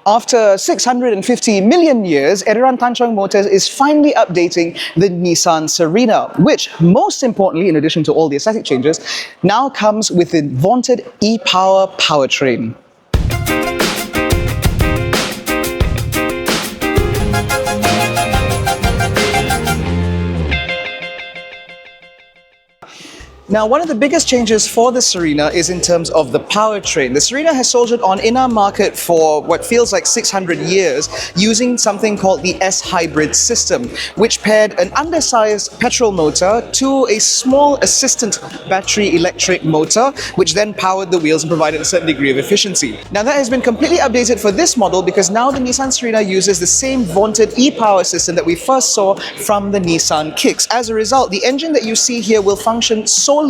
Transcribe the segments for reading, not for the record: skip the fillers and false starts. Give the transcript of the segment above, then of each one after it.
After 650 million years, Edaran Tan Chong Motors is finally updating the Nissan Serena, which, most importantly, in addition to all the aesthetic changes, now comes with the vaunted e-Power powertrain. Now, one of the biggest changes for the Serena is in terms of the powertrain. The Serena has soldiered on in our market for what feels like 600 years using something called the S-hybrid system, which paired an undersized petrol motor to a small assistant battery electric motor, which then powered the wheels and provided a certain degree of efficiency. Now, that has been completely updated for this model because now the Nissan Serena uses the same vaunted e-Power system that we first saw from the Nissan Kicks. As a result, the engine that you see here will function solely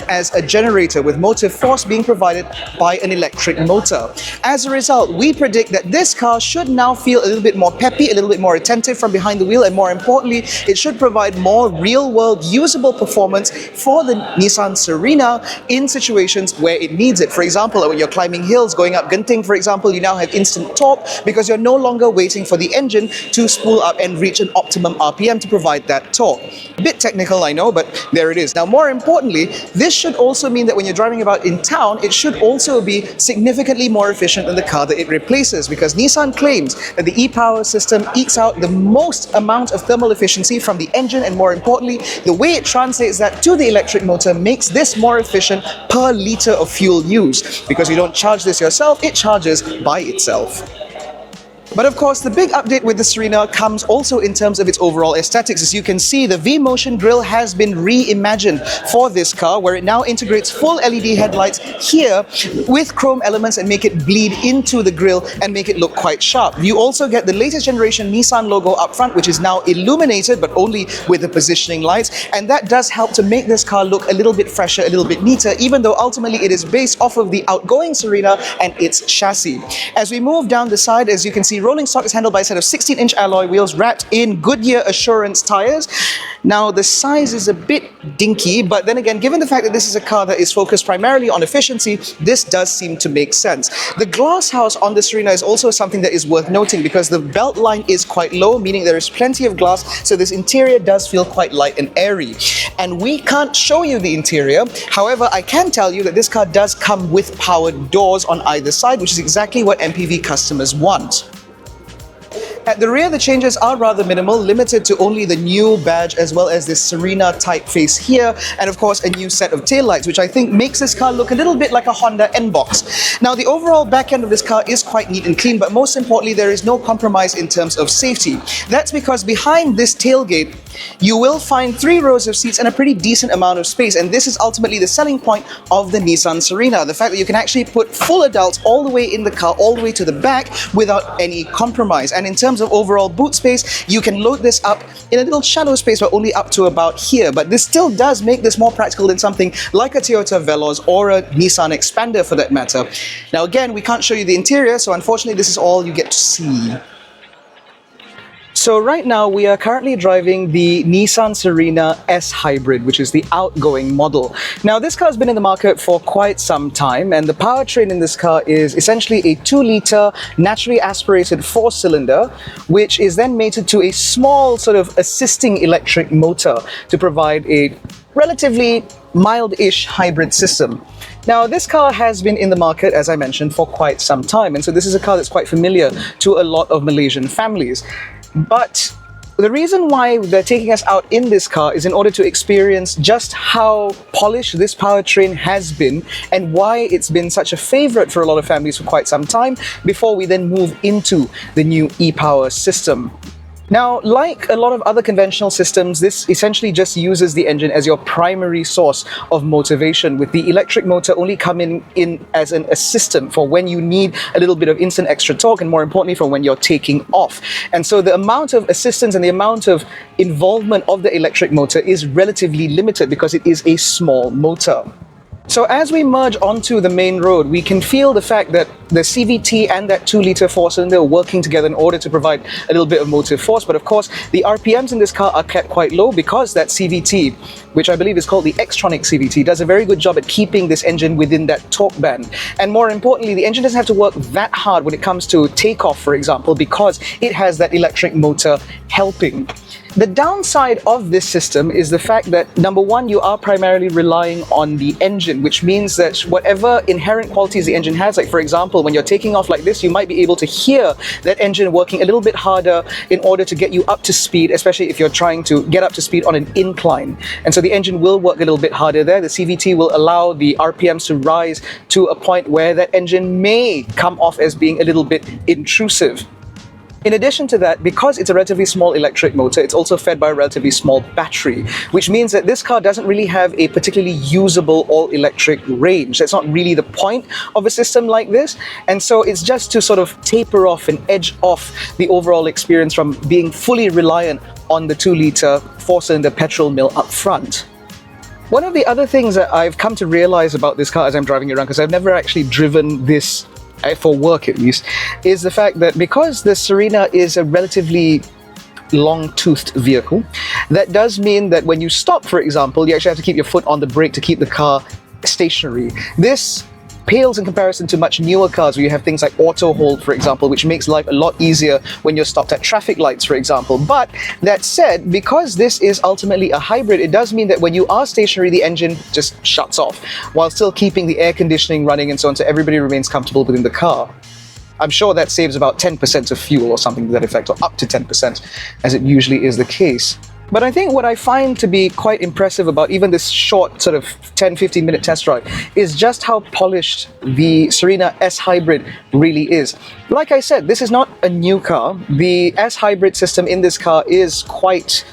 as a generator, with motive force being provided by an electric motor. As a result, we predict that this car should now feel a little bit more peppy, a little bit more attentive from behind the wheel, and more importantly, it should provide more real-world usable performance for the Nissan Serena in situations where it needs it. For example, when you're climbing hills, going up Genting, for example, you now have instant torque because you're no longer waiting for the engine to spool up and reach an optimum RPM to provide that torque. A bit technical, I know, but there it is. Now, more importantly, this should also mean that when you're driving about in town, it should also be significantly more efficient than the car that it replaces, because Nissan claims that the e-Power system ekes out the most amount of thermal efficiency from the engine, and more importantly, the way it translates that to the electric motor makes this more efficient per litre of fuel used. Because you don't charge this yourself, it charges by itself. But of course, the big update with the Serena comes also in terms of its overall aesthetics. As you can see, the V-Motion grille has been reimagined for this car, where it now integrates full LED headlights here with chrome elements and make it bleed into the grille and make it look quite sharp. You also get the latest generation Nissan logo up front, which is now illuminated, but only with the positioning lights. And that does help to make this car look a little bit fresher, a little bit neater, even though ultimately it is based off of the outgoing Serena and its chassis. As we move down the side, as you can see, rolling stock is handled by a set of 16-inch alloy wheels wrapped in Goodyear Assurance tires. Now, the size is a bit dinky, but then again, given the fact that this is a car that is focused primarily on efficiency, this does seem to make sense. The glass house on the Serena is also something that is worth noting because the belt line is quite low, meaning there is plenty of glass, so this interior does feel quite light and airy. And we can't show you the interior. However, I can tell you that this car does come with powered doors on either side, which is exactly what MPV customers want. At the rear, the changes are rather minimal, limited to only the new badge as well as this Serena typeface here, and of course a new set of taillights, which I think makes this car look a little bit like a Honda N-Box. Now, the overall back end of this car is quite neat and clean, but most importantly, there is no compromise in terms of safety. That's because behind this tailgate, you will find 3 rows of seats and a pretty decent amount of space, and this is ultimately the selling point of the Nissan Serena, the fact that you can actually put full adults all the way in the car, all the way to the back without any compromise. And in terms of overall boot space, you can load this up in a little shallow space, but only up to about here. But this still does make this more practical than something like a Toyota Veloz or a Nissan Xpander for that matter. Now again, we can't show you the interior, so unfortunately this is all you get to see. So right now we are currently driving the Nissan Serena S Hybrid, which is the outgoing model. Now, this car has been in the market for quite some time, and the powertrain in this car is essentially a 2-litre naturally aspirated 4-cylinder, which is then mated to a small sort of assisting electric motor to provide a relatively mild-ish hybrid system. Now, this car has been in the market, as I mentioned, for quite some time, and so this is a car that's quite familiar to a lot of Malaysian families. But the reason why they're taking us out in this car is in order to experience just how polished this powertrain has been and why it's been such a favorite for a lot of families for quite some time before we then move into the new e-Power system. Now, like a lot of other conventional systems, this essentially just uses the engine as your primary source of motivation, with the electric motor only coming in as an assistant for when you need a little bit of instant extra torque, and more importantly for when you're taking off. And so the amount of assistance and the amount of involvement of the electric motor is relatively limited because it is a small motor. So as we merge onto the main road, we can feel the fact that the CVT and that 2-litre 4-cylinder are working together in order to provide a little bit of motive force. But of course, the RPMs in this car are kept quite low because that CVT, which I believe is called the Xtronic CVT, does a very good job at keeping this engine within that torque band. And more importantly, the engine doesn't have to work that hard when it comes to takeoff, for example, because it has that electric motor helping. The downside of this system is the fact that, number one, you are primarily relying on the engine, which means that whatever inherent qualities the engine has, like for example, when you're taking off like this, you might be able to hear that engine working a little bit harder in order to get you up to speed, especially if you're trying to get up to speed on an incline. And so the engine will work a little bit harder there. The CVT will allow the RPMs to rise to a point where that engine may come off as being a little bit intrusive. In addition to that, because it's a relatively small electric motor, it's also fed by a relatively small battery, which means that this car doesn't really have a particularly usable all-electric range. That's not really the point of a system like this. And so it's just to sort of taper off and edge off the overall experience from being fully reliant on the 2-litre 4-cylinder petrol mill up front. One of the other things that I've come to realize about this car as I'm driving it around, because I've never actually driven this for work at least, is the fact that because the Serena is a relatively long-toothed vehicle, that does mean that when you stop, for example, you actually have to keep your foot on the brake to keep the car stationary. This pales in comparison to much newer cars where you have things like auto hold, for example, which makes life a lot easier when you're stopped at traffic lights, for example. But that said, because this is ultimately a hybrid, it does mean that when you are stationary, the engine just shuts off while still keeping the air conditioning running and so on, so everybody remains comfortable within the car. I'm sure that saves about 10% of fuel or something to that effect, or up to 10%, as it usually is the case. But I think what I find to be quite impressive about even this short sort of 10-15 minute test drive is just how polished the Serena S Hybrid really is. Like I said, this is not a new car. The S Hybrid system in this car is quite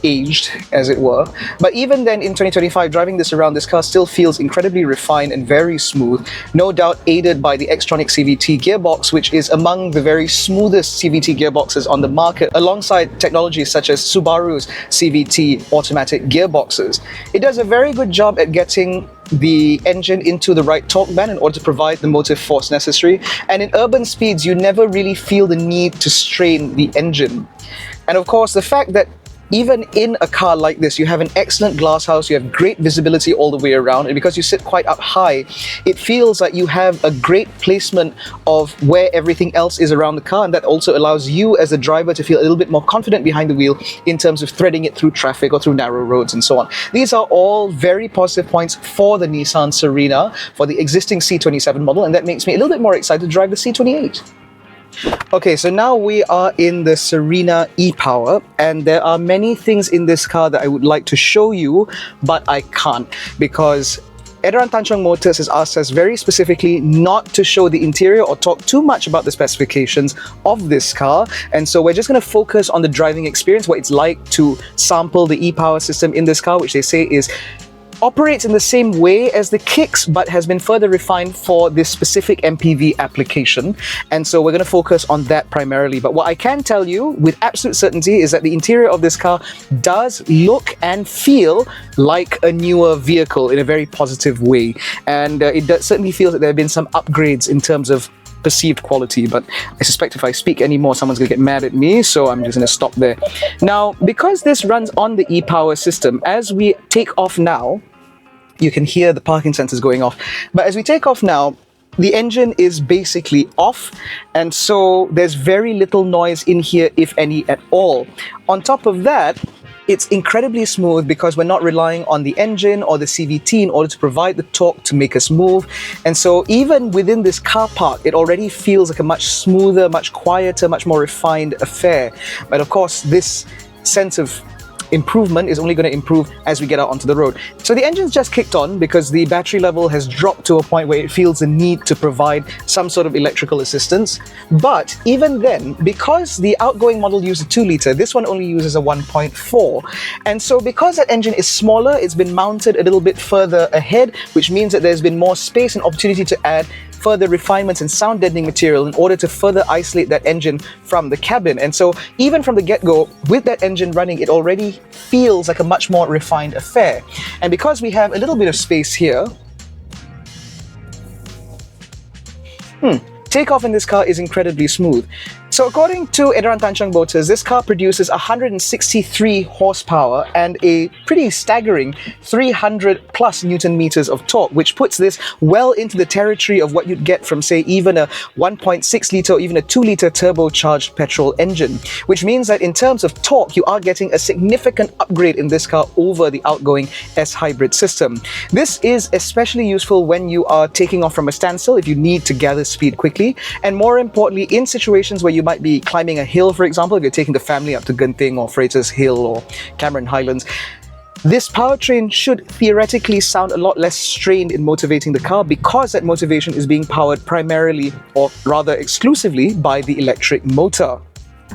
aged, as it were. But even then, in 2025, driving this around, this car still feels incredibly refined and very smooth, no doubt aided by the Xtronic CVT gearbox, which is among the very smoothest CVT gearboxes on the market, alongside technologies such as Subaru's CVT automatic gearboxes. It does a very good job at getting the engine into the right torque band in order to provide the motive force necessary, and in urban speeds, you never really feel the need to strain the engine. And of course, the fact that even in a car like this, you have an excellent glass house, you have great visibility all the way around, and because you sit quite up high, it feels like you have a great placement of where everything else is around the car, and that also allows you as a driver to feel a little bit more confident behind the wheel in terms of threading it through traffic or through narrow roads and so on. These are all very positive points for the Nissan Serena, for the existing C27 model, and that makes me a little bit more excited to drive the C28. Okay, so now we are in the Serena e-Power, and there are many things in this car that I would like to show you, but I can't, because Edaran Tan Chong Motors has asked us very specifically not to show the interior or talk too much about the specifications of this car, and so we're just going to focus on the driving experience, what it's like to sample the e-Power system in this car, which they say operates in the same way as the Kicks, but has been further refined for this specific MPV application. And so we're going to focus on that primarily. But what I can tell you with absolute certainty is that the interior of this car does look and feel like a newer vehicle in a very positive way. And it certainly feels that there have been some upgrades in terms of perceived quality, but I suspect if I speak anymore, someone's gonna get mad at me, so I'm just gonna stop there. Now, because this runs on the e-Power system, as we take off now, you can hear the parking sensors going off, but as we take off now, the engine is basically off, and so there's very little noise in here, if any at all. On top of that, it's incredibly smooth because we're not relying on the engine or the CVT in order to provide the torque to make us move. And so even within this car park, it already feels like a much smoother, much quieter, much more refined affair. But of course, this sense of improvement is only going to improve as we get out onto the road. So the engine's just kicked on because the battery level has dropped to a point where it feels the need to provide some sort of electrical assistance. But even then, because the outgoing model used a 2-litre, this one only uses a 1.4. And so because that engine is smaller, it's been mounted a little bit further ahead, which means that there's been more space and opportunity to add further refinements and sound deadening material in order to further isolate that engine from the cabin. And so even from the get-go, with that engine running, it already feels like a much more refined affair. And because we have a little bit of space here, Takeoff in this car is incredibly smooth. So according to Edaran Tan Chong Motors, this car produces 163 horsepower and a pretty staggering 300 plus Newton meters of torque, which puts this well into the territory of what you'd get from, say, even a 1.6 litre or even a 2 litre turbocharged petrol engine, which means that in terms of torque, you are getting a significant upgrade in this car over the outgoing S-hybrid system. This is especially useful when you are taking off from a standstill if you need to gather speed quickly, and more importantly, in situations where you might be climbing a hill, for example, if you're taking the family up to Genting or Freitas Hill or Cameron Highlands. This powertrain should theoretically sound a lot less strained in motivating the car because that motivation is being powered primarily, or rather exclusively, by the electric motor.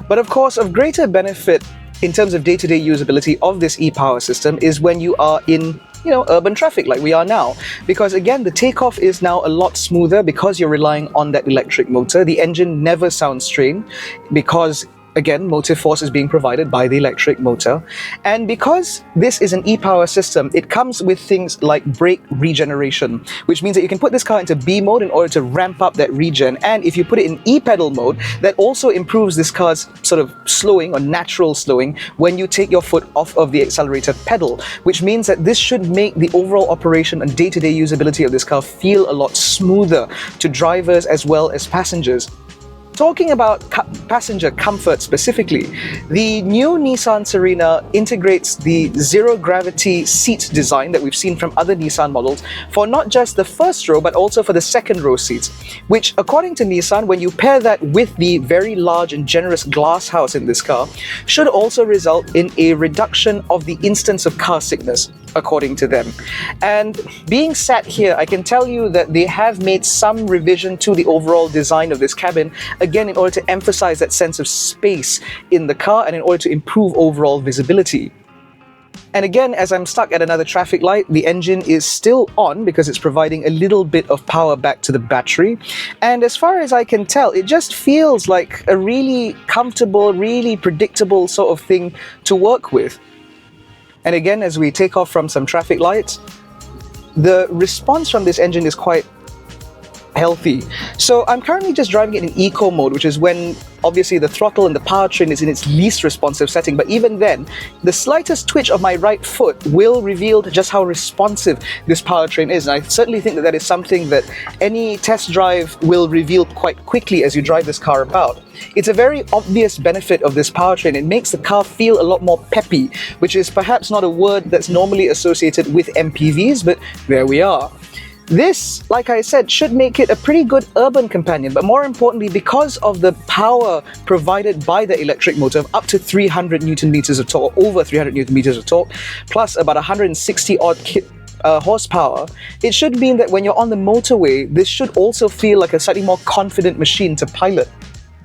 But of course, of greater benefit in terms of day-to-day usability of this e-power system is when you are in urban traffic like we are now, because again, the takeoff is now a lot smoother because you're relying on that electric motor. The engine never sounds strained because, again, motive force is being provided by the electric motor. And because this is an e-power system, it comes with things like brake regeneration, which means that you can put this car into B mode in order to ramp up that regen. And if you put it in e-pedal mode, that also improves this car's sort of slowing or natural slowing when you take your foot off of the accelerator pedal, which means that this should make the overall operation and day-to-day usability of this car feel a lot smoother to drivers as well as passengers. Talking about passenger comfort specifically, the new Nissan Serena integrates the zero-gravity seat design that we've seen from other Nissan models for not just the first row, but also for the second row seats, which, according to Nissan, when you pair that with the very large and generous glass house in this car, should also result in a reduction of the instance of car sickness, according to them. And being sat here, I can tell you that they have made some revision to the overall design of this cabin, again, in order to emphasize that sense of space in the car and in order to improve overall visibility. And again, as I'm stuck at another traffic light, the engine is still on because it's providing a little bit of power back to the battery. And as far as I can tell, it just feels like a really comfortable, really predictable sort of thing to work with. And again, as we take off from some traffic lights, the response from this engine is quite healthy. So I'm currently just driving it in eco mode, which is when obviously the throttle and the powertrain is in its least responsive setting. But even then, the slightest twitch of my right foot will reveal just how responsive this powertrain is. And I certainly think that that is something that any test drive will reveal quite quickly as you drive this car about. It's a very obvious benefit of this powertrain. It makes the car feel a lot more peppy, which is perhaps not a word that's normally associated with MPVs, but there we are. This, like I said, should make it a pretty good urban companion, but more importantly, because of the power provided by the electric motor of up to 300 Newton meters of torque, over 300 Newton meters of torque, plus about 160 odd horsepower, it should mean that when you're on the motorway, this should also feel like a slightly more confident machine to pilot.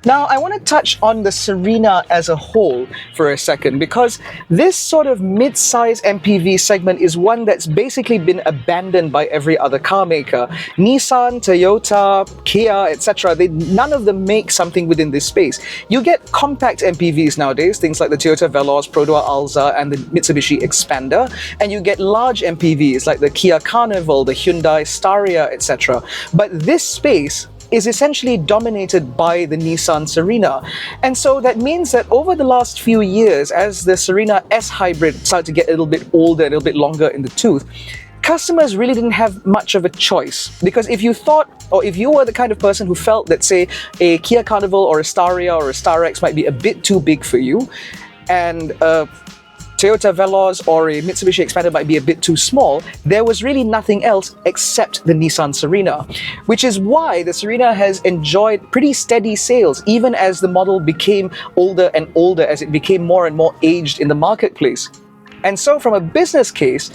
Now, I want to touch on the Serena as a whole for a second, because this sort of mid-size MPV segment is one that's basically been abandoned by every other car maker. Nissan, Toyota, Kia, etc. None of them make something within this space. You get compact MPVs nowadays, things like the Toyota Veloz, Prodor Alza, and the Mitsubishi Xpander, and you get large MPVs like the Kia Carnival, the Hyundai Staria, etc. But this space is essentially dominated by the Nissan Serena. And so that means that over the last few years, as the Serena S Hybrid started to get a little bit older, a little bit longer in the tooth, customers really didn't have much of a choice. Because if you thought, or if you were the kind of person who felt that, say, a Kia Carnival or a Staria or a Star X might be a bit too big for you, and Toyota Veloz or a Mitsubishi Xpander might be a bit too small, there was really nothing else except the Nissan Serena, which is why the Serena has enjoyed pretty steady sales even as the model became older and older, as it became more and more aged in the marketplace. And so from a business case,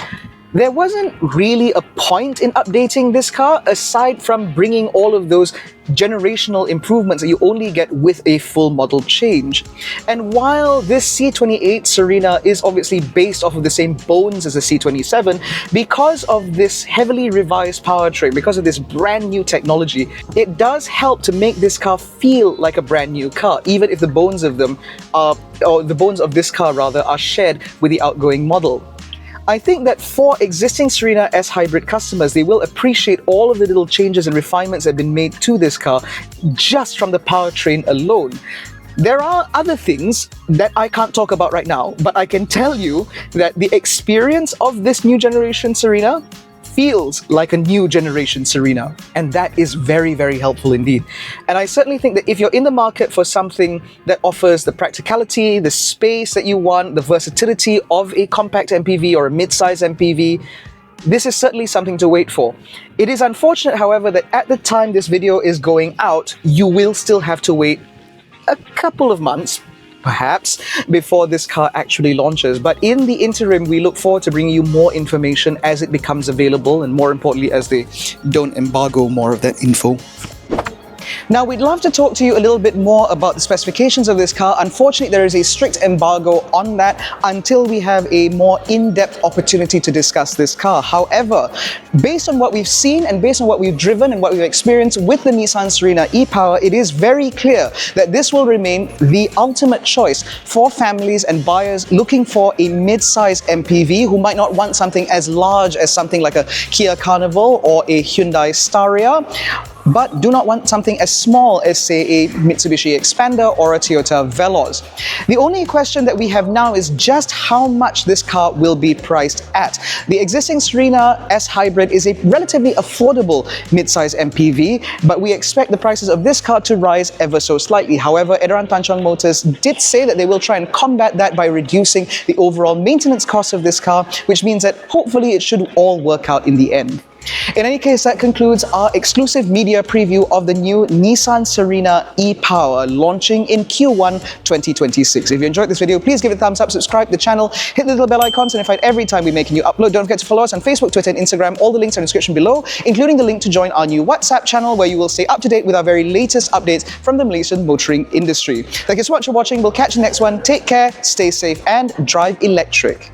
there wasn't really a point in updating this car aside from bringing all of those generational improvements that you only get with a full model change. And while this C28 Serena is obviously based off of the same bones as the C27, because of this heavily revised powertrain, because of this brand new technology, it does help to make this car feel like a brand new car, even if the bones of them are, or the bones of this car rather, are shared with the outgoing model. I think that for existing Serena S Hybrid customers, they will appreciate all of the little changes and refinements that have been made to this car just from the powertrain alone. There are other things that I can't talk about right now, but I can tell you that the experience of this new generation Serena feels like a new generation Serena, and that is very, very helpful indeed. And I certainly think that if you're in the market for something that offers the practicality, the space that you want, the versatility of a compact MPV or a mid-size MPV, this is certainly something to wait for. It is unfortunate, however, that at the time this video is going out, you will still have to wait a couple of months, perhaps, before this car actually launches. But in the interim, we look forward to bringing you more information as it becomes available, and more importantly, as they don't embargo more of that info. Now, we'd love to talk to you a little bit more about the specifications of this car. Unfortunately, there is a strict embargo on that until we have a more in-depth opportunity to discuss this car. However, based on what we've seen and based on what we've driven and what we've experienced with the Nissan Serena e-Power, it is very clear that this will remain the ultimate choice for families and buyers looking for a mid-size MPV who might not want something as large as something like a Kia Carnival or a Hyundai Staria, but do not want something as small as, say, a Mitsubishi Xpander or a Toyota Veloz. The only question that we have now is just how much this car will be priced at. The existing Serena S Hybrid is a relatively affordable mid-size MPV, but we expect the prices of this car to rise ever so slightly. However, Edaran Tan Chong Motors did say that they will try and combat that by reducing the overall maintenance cost of this car, which means that hopefully it should all work out in the end. In any case, that concludes our exclusive media preview of the new Nissan Serena e-Power launching in Q1 2026. If you enjoyed this video, please give it a thumbs up, subscribe to the channel, hit the little bell icon to be notified every time we make a new upload. Don't forget to follow us on Facebook, Twitter and Instagram. All the links are in the description below, including the link to join our new WhatsApp channel where you will stay up to date with our very latest updates from the Malaysian motoring industry. Thank you so much for watching. We'll catch you next one. Take care, stay safe and drive electric.